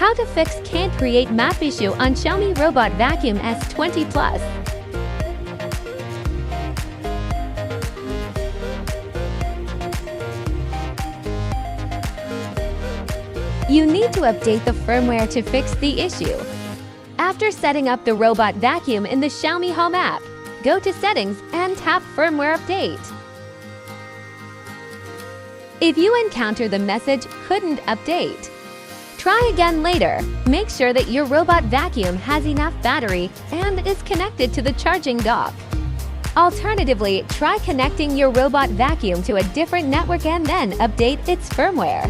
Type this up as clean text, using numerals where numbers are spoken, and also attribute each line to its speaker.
Speaker 1: How to fix can't create map issue on Xiaomi Robot Vacuum S20 Plus. You need to update the firmware to fix the issue. After setting up the robot vacuum in the Xiaomi Home app, go to Settings and tap Firmware Update. If you encounter the message "Couldn't update," try again later. Make sure that your robot vacuum has enough battery and is connected to the charging dock. Alternatively, try connecting your robot vacuum to a different network and then update its firmware.